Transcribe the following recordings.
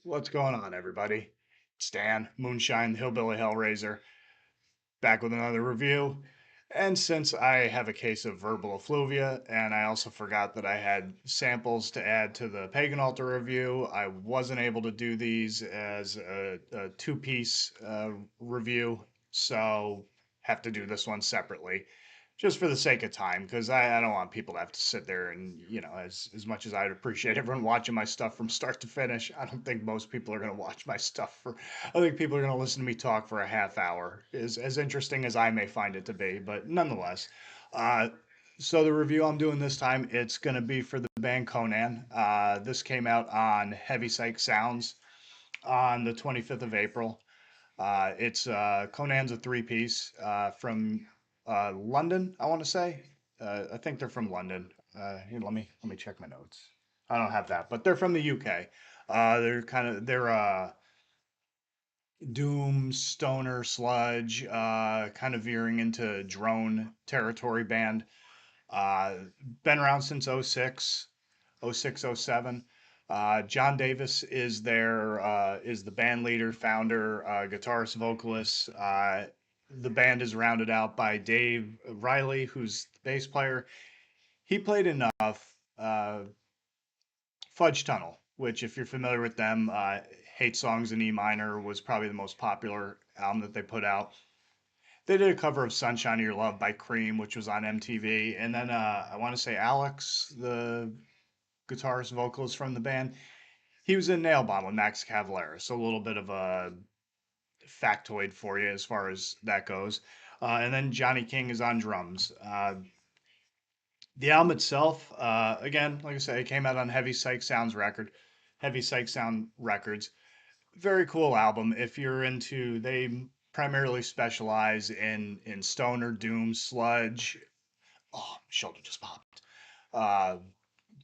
What's going on, everybody? It's Dan, Moonshine, the Hillbilly Hellraiser, back with another review. And since I have a case of verbal effluvia, and I also forgot that I had samples to add to the Pagan Altar review, I wasn't able to do these as a two-piece review, so have to do this one separately just for the sake of time, because I don't want people to have to sit there and, as much as I'd appreciate everyone watching my stuff from start to finish, I don't think most people are going to watch my stuff for, I think people are going to listen to me talk for a half hour, is as interesting as I may find it to be, but nonetheless. Uh, so the review I'm doing this time, it's going to be for the band Conan. This came out on Heavy Psyche Sounds on the 25th of April. It's Conan's a three-piece from London, I want to say. I think they're from London. Here, let me check my notes. I don't have that, but they're from the UK. They're doom, stoner, sludge, kind of veering into drone territory band. Uh, Been around since '06, '06, '07. John Davis is the band leader, founder, guitarist, vocalist. The band is rounded out by Dave Riley, who's the bass player. He played in Fudge Tunnel, which, if you're familiar with them, Hate Songs in E Minor was probably the most popular album that they put out. They did a cover of Sunshine of Your Love by Cream, which was on MTV. And then I want to say Alex, the guitarist vocalist from the band, he was in Nail Bomb with Max Cavalera. So a little bit of a factoid for you as far as that goes. And then Johnny King is on drums. The album itself, again, like I said, it came out on Heavy Psyche Sound Records. Very cool album. If you're into, they primarily specialize in stoner, doom, sludge. Oh, shoulder just popped. Uh,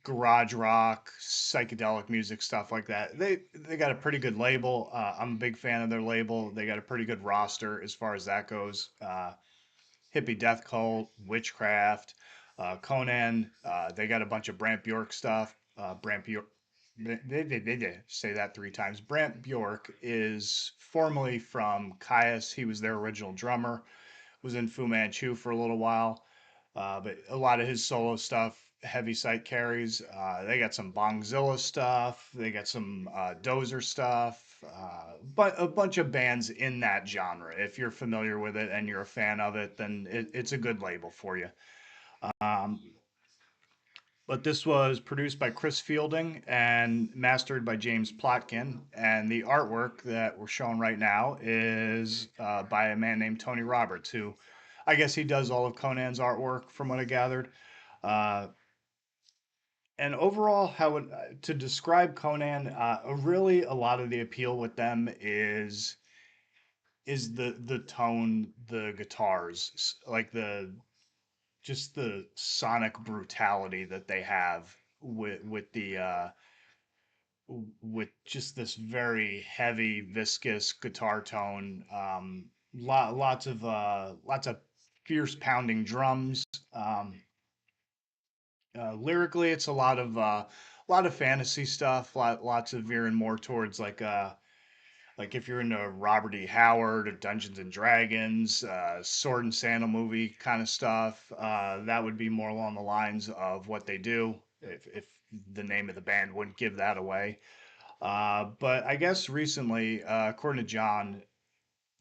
Garage rock, psychedelic music, stuff like that. They got a pretty good label. I'm a big fan of their label. They got a pretty good roster as far as that goes. Hippie Death Cult, Witchcraft, Conan. They got a bunch of Brant Bjork stuff. Brant Bjork. They say that three times. Brant Bjork is formerly from Caius. He was their original drummer. Was in Fu Manchu for a little while. But a lot of his solo stuff, Heavy Sight carries. They got some Bongzilla stuff. They got some Dozer stuff. But a bunch of bands in that genre. If you're familiar with it and you're a fan of it, then it's a good label for you. Um, but this was produced by Chris Fielding and mastered by James Plotkin. And the artwork that we're showing right now is by a man named Tony Roberts, who I guess he does all of Conan's artwork from what I gathered. Uh, and overall, to describe Conan, really a lot of the appeal with them is the tone, the guitars, like the just the sonic brutality that they have with just this very heavy, viscous guitar tone. Lots of fierce pounding drums. Lyrically, it's a lot of fantasy stuff. Lots of veering more towards like if you're into Robert E. Howard or Dungeons and Dragons, Sword and Sandal movie kind of stuff. That would be more along the lines of what they do. If the name of the band wouldn't give that away. But I guess recently, according to John,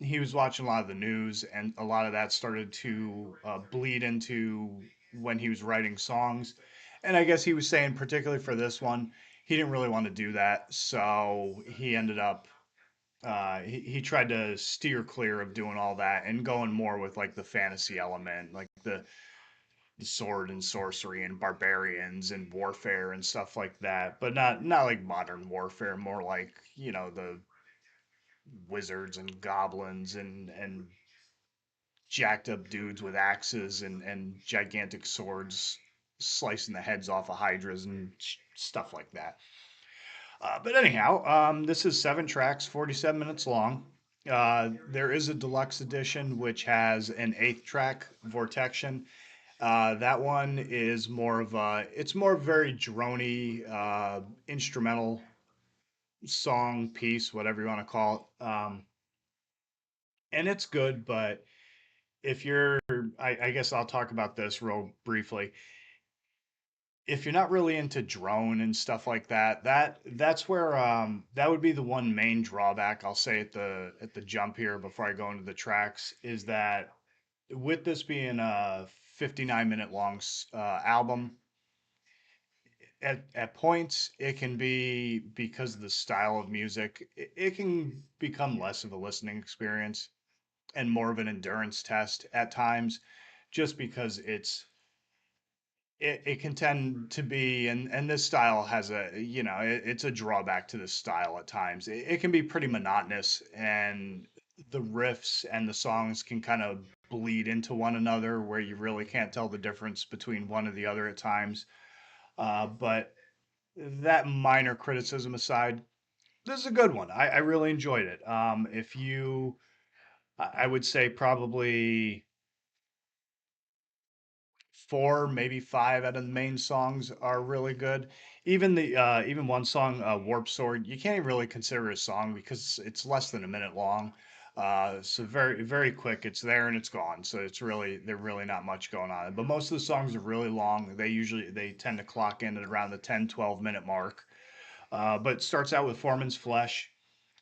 he was watching a lot of the news, and a lot of that started to bleed into when he was writing songs. And I guess he was saying, particularly for this one, he didn't really want to do that, so he ended up he tried to steer clear of doing all that and going more with like the fantasy element, like the sword and sorcery and barbarians and warfare and stuff like that, but not like modern warfare, more like the wizards and goblins and jacked up dudes with axes and gigantic swords slicing the heads off of hydras and stuff like that. But anyhow, this is 7 tracks, 47 minutes long. There is a deluxe edition which has an eighth track, Vortection. That one is more of a, it's more very drony, instrumental song piece, whatever you want to call it. And it's good, but if you're, I guess I'll talk about this real briefly. If you're not really into drone and stuff like that, that's where that would be the one main drawback I'll say at the jump here before I go into the tracks is that with this being a 59-minute long album, at points it can be because of the style of music, it can become less of a listening experience and more of an endurance test at times, just because it can tend to be and this style has a it's a drawback to this style at times. It can be pretty monotonous and the riffs and the songs can kind of bleed into one another where you really can't tell the difference between one or the other at times. But that minor criticism aside, this is a good one. I really enjoyed it. If you I would say probably four, maybe five out of the main songs are really good. Even the even one song, Warp Sword, you can't even really consider it a song because it's less than a minute long. So very quick. It's there and it's gone. So it's really there really not much going on. But most of the songs are really long. They tend to clock in at around the 10-12 minute mark. But it starts out with Foreman's Flesh.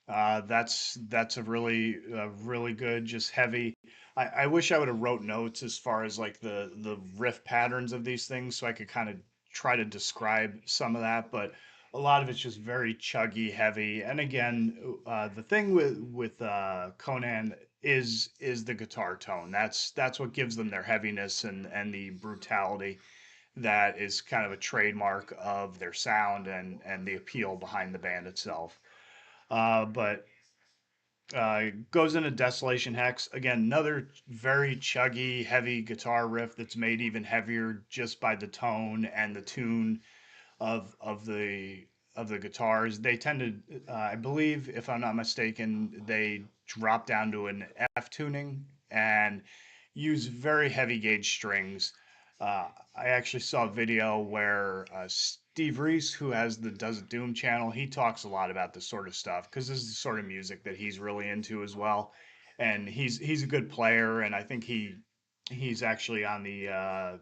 That's a really good, just heavy. I wish I would have wrote notes as far as like the riff patterns of these things, so I could kind of try to describe some of that. But a lot of it's just very chuggy, heavy. And again, the thing with Conan is the guitar tone. That's what gives them their heaviness and the brutality that is kind of a trademark of their sound and the appeal behind the band itself. But goes into Desolation Hex. Again, another very chuggy, heavy guitar riff that's made even heavier just by the tone and the tune of the guitars. They tend to, I believe, if I'm not mistaken, they drop down to an F tuning and use very heavy gauge strings. I actually saw a video where Steve Reese, who has the Does It Doom channel, he talks a lot about this sort of stuff because this is the sort of music that he's really into as well. And he's a good player, and I think he's actually on the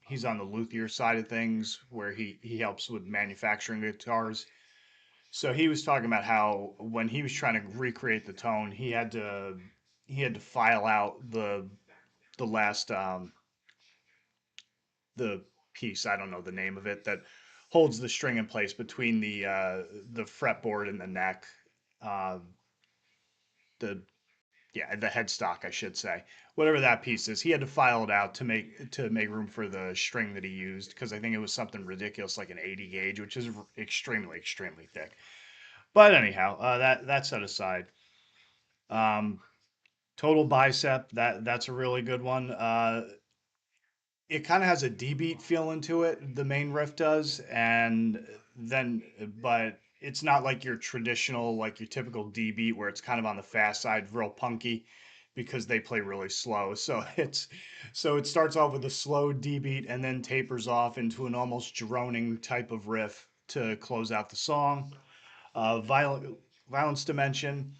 he's on the luthier side of things where he helps with manufacturing guitars. So he was talking about how when he was trying to recreate the tone, he had to file out the last the piece, I don't know the name of it, that holds the string in place between the fretboard and the neck. Uh, the yeah, the headstock, I should say. Whatever that piece is, he had to file it out to make room for the string that he used because I think it was something ridiculous like an 80 gauge, which is extremely thick. But anyhow, that set aside. Um, Total Bicep, that's a really good one. It kind of has a D beat feel into it. The main riff does, and then but it's not like your traditional, like your typical D beat where it's kind of on the fast side, real punky, because they play really slow. So it starts off with a slow D beat and then tapers off into an almost droning type of riff to close out the song. Violence Dimension.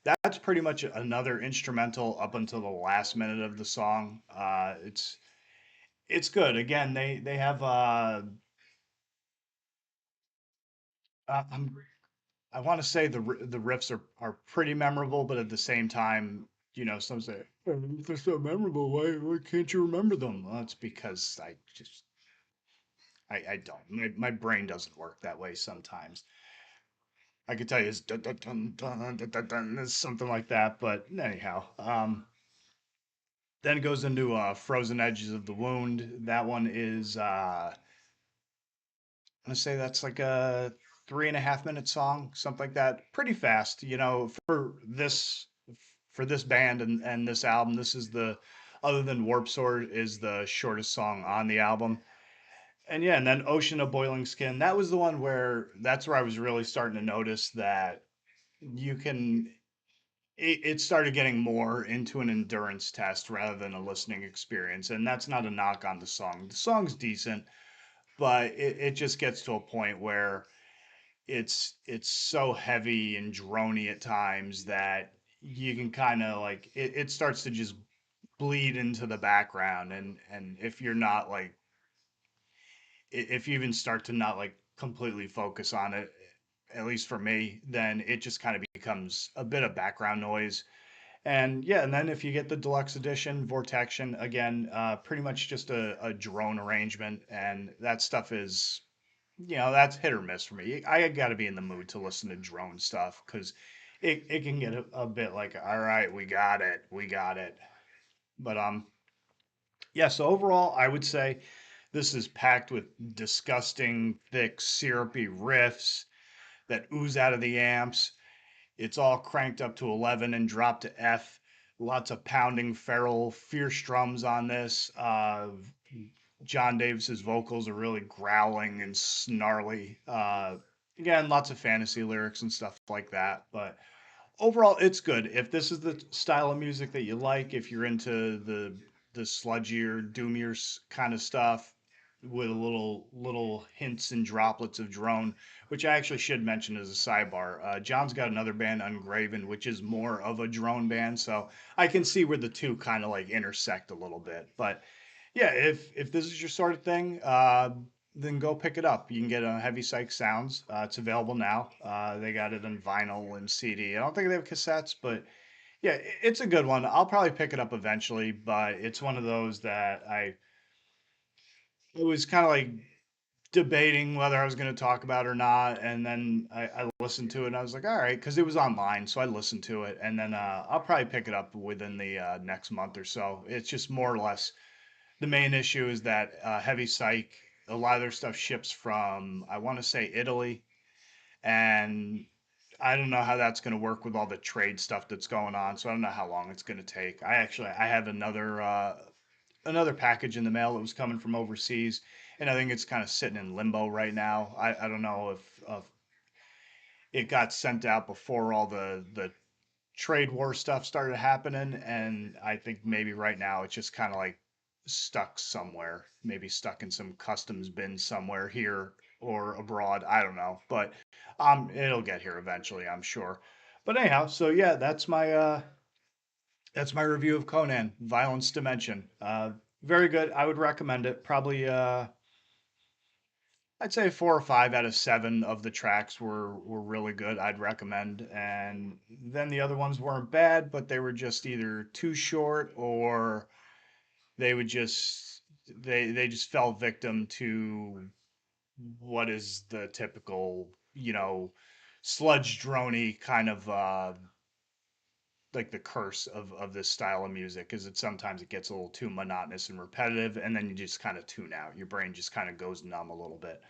That's pretty much another instrumental up until the last minute of the song. It's good. Again, they have I'm I want to say the riffs are pretty memorable, but at the same time, some say, "Oh, if they're so memorable, why can't you remember them?" Well, it's because I don't. My brain doesn't work that way sometimes. I could tell you it's dun, dun, dun, dun, dun, dun, dun, it's something like that, but anyhow, then it goes into Frozen Edges of the Wound. That one is I'm gonna say that's like a 3.5 minute song, something like that. Pretty fast, for this band and this album. This is the other than Warp Sword is the shortest song on the album. And yeah, and then Ocean of Boiling Skin. That was the one where that's where I was really starting to notice that you can it started getting more into an endurance test rather than a listening experience. And that's not a knock on the song. The song's decent, but it just gets to a point where it's so heavy and drony at times that you can kind of like it starts to just bleed into the background, and if you're not like if you even start to not like completely focus on it, at least for me, then it just kind of becomes a bit of background noise. And yeah, and then if you get the deluxe edition, Vortection, again, pretty much just a drone arrangement, and that stuff is, that's hit or miss for me. I got to be in the mood to listen to drone stuff because it can get a bit like, all right, we got it. But yeah. So overall, I would say this is packed with disgusting, thick, syrupy riffs that ooze out of the amps. It's all cranked up to 11 and dropped to F. Lots of pounding, feral, fierce drums on this. John Davis's vocals are really growling and snarly. Again, lots of fantasy lyrics and stuff like that. But overall, it's good. If this is the style of music that you like, if you're into the sludgier, doomier kind of stuff with a little hints and droplets of drone, which I actually should mention as a sidebar. John's got another band, Ungraven, which is more of a drone band, so I can see where the two kind of like intersect a little bit. But yeah, if this is your sort of thing, then go pick it up. You can get it on Heavy Psyche Sounds. It's available now. They got it on vinyl and CD. I don't think they have cassettes, but yeah, it's a good one. I'll probably pick it up eventually, but it's one of those that it was kind of like debating whether I was going to talk about or not, and then I listened to it and I was like, all right, because it was online, so I listened to it, and then I'll probably pick it up within the next month or so. It's just more or less the main issue is that Heavy Psych, a lot of their stuff ships from, I want to say, Italy. And I don't know how that's going to work with all the trade stuff that's going on. So I don't know how long it's going to take. I have another package in the mail that was coming from overseas, and I think it's kind of sitting in limbo right now. I don't know if it got sent out before all the trade war stuff started happening, and I think maybe right now it's just kind of like stuck somewhere, maybe stuck in some customs bin somewhere here or abroad. I don't know, but it'll get here eventually, I'm sure. But anyhow, so yeah, that's my review of Conan, Violence Dimension. Very good. I would recommend it. Probably I'd say 4 or 5 out of 7 of the tracks were really good. I'd recommend, and then the other ones weren't bad, but they were just either too short or they would just they just fell victim to what is the typical sludge droney kind of like the curse of this style of music is that sometimes it gets a little too monotonous and repetitive, and then you just kind of tune out. Your brain just kind of goes numb a little bit.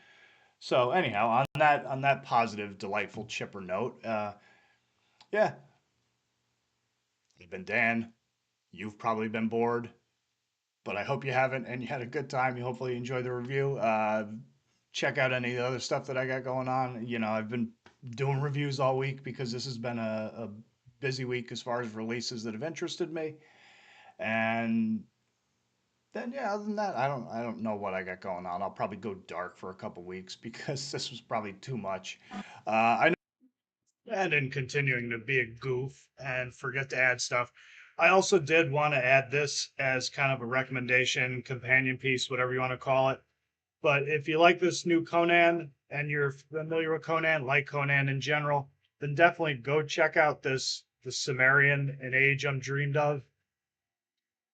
So anyhow, on that positive, delightful, chipper note, yeah, I've been Dan. You've probably been bored, but I hope you haven't, and you had a good time. You hopefully enjoyed the review. Check out any of the other stuff that I got going on. I've been doing reviews all week because this has been a busy week as far as releases that have interested me. And then yeah, other than that, I don't know what I got going on. I'll probably go dark for a couple weeks because this was probably too much. I and in continuing to be a goof and forget to add stuff. I also did want to add this as kind of a recommendation, companion piece, whatever you want to call it. But if you like this new Conan and you're familiar with Conan, like Conan in general, then definitely go check out this the Sumerian, An Age Undreamed of.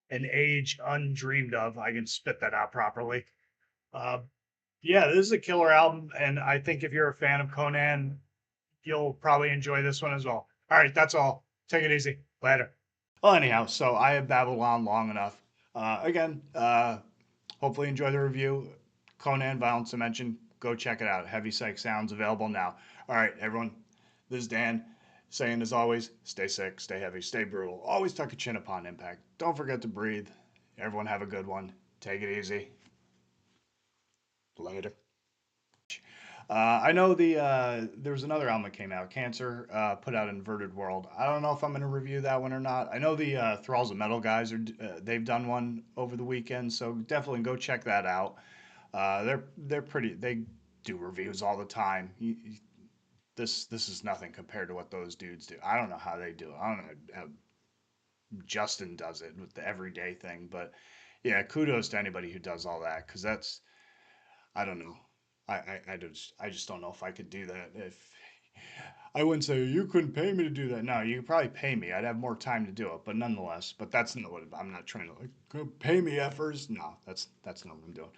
An Age Undreamed of. I can spit that out properly. Uh, yeah, this is a killer album, and I think if you're a fan of Conan, you'll probably enjoy this one as well. All right, that's all. Take it easy. Later. Well, anyhow, so I have babbled on long enough. Again, hopefully enjoy the review. Conan Violence Dimension. Go check it out. Heavy Psych Sounds available now. All right, everyone. This is Dan saying, as always, stay sick, stay heavy, stay brutal. Always tuck your chin upon impact. Don't forget to breathe. Everyone have a good one. Take it easy. Later. I know there was another album that came out, Cancer, put out Inverted World. I don't know if I'm going to review that one or not. I know the Thralls of Metal guys they've done one over the weekend, so definitely go check that out. They're pretty. They do reviews all the time. this is nothing compared to what those dudes do. I don't know how they do it. I don't know how Justin does it with the everyday thing, but yeah, kudos to anybody who does all that because that's I don't know. I just don't know if I could do that. If I wouldn't say you couldn't pay me to do that. No, you could probably pay me. I'd have more time to do it, but nonetheless, but that's not what I'm not trying to like go pay me effers. No, that's not what I'm doing.